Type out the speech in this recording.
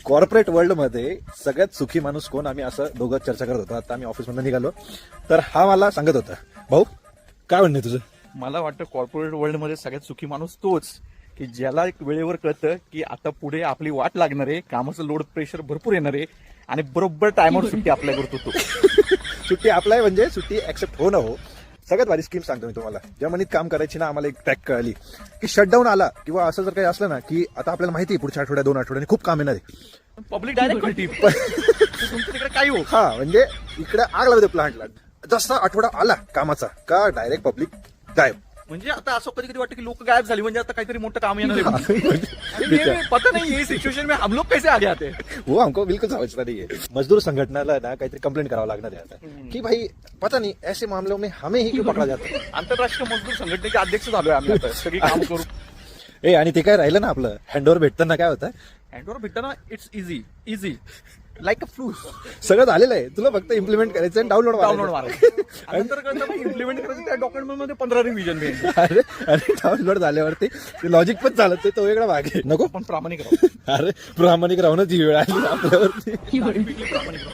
Corporate world मध्ये सगळ्यात सुखी माणूस कोण, आम्ही असं दोघं चर्चा करत होतो. आता आम्ही ऑफिसमधून निघालो तर हा मला सांगत होता, भाऊ काय म्हणणे तुझं? मला वाटतं कॉर्पोरेट वर्ल्ड मध्ये सगळ्यात सुखी माणूस तोच की ज्याला एक वेळेवर कळतं की आता पुढे आपली वाट लागणार आहे, कामाचं लोड प्रेशर भरपूर येणार आहे आणि बरोबर टायमावर सुट्टी अप्लाय करतो तो. सुट्टी अप्लाय म्हणजे सुट्टी ऍक्सेप्ट हो ना हो. सगळ्यात भारी स्कीम सांगतो मी तुम्हाला. ज्या मनीत काम करायची ना, आम्हाला एक ट्रॅक कळली की शटडाऊन आला किंवा असं जर काही असलं ना की आता आपल्याला माहिती आहे पुढच्या आठवड्यात 2 आठवड्याने खूप काम येणार आहे. पब्लिक डायरेक्ट कळती तुमच्या तिकडे काही हो. हा म्हणजे इकडे आग लागते प्लांटला. जसा आठवडा आला कामाचा का डायरेक्ट पब्लिक गायब. म्हणजे आता असं कधी कधी वाटतं की लोक गायब झाली म्हणजे आता काहीतरी मोठं काम येणार आहे. आणि ये पता नहीं ये सिचुएशन में हम लोग कैसे आगे आते हैं. वो हमको बिल्कुल समझता नहीं है. मजदूर संघटनाला ना काहीतरी कंप्लेंट करावं लागणार आहे आता की भाई पता नहीं ऐसे मामलों में हमें ही क्यों पकडा जाता है. आंतरराष्ट्रीय मजदूर संघटनेचे अध्यक्ष झालोय आम्ही आता सगळी काम करू. ए आणि ते काय राहिलं ना आपलं हँडओव्हर भेटताना काय होतं, हँडओव्हर भेटताना it's easy like a flu. सगळं झालेलं आहे, तुला फक्त इम्प्लिमेंट करायचं आणि डाउनलोड मारायचं. नंतर कळतं इम्प्लिमेंट करायचं त्या डॉक्युमेंट मध्ये 15 रिव्हिजन मिळेल. अरे अरे डाउनलोड झाल्यावरती ते लॉजिक पण चालत नाही, तो वेगळा भाग आहे. नको पण प्रामाणिक राहू. अरे प्रामाणिक राहूनच ही वेळ आली आपल्यावरती. प्रामाणिक राहू.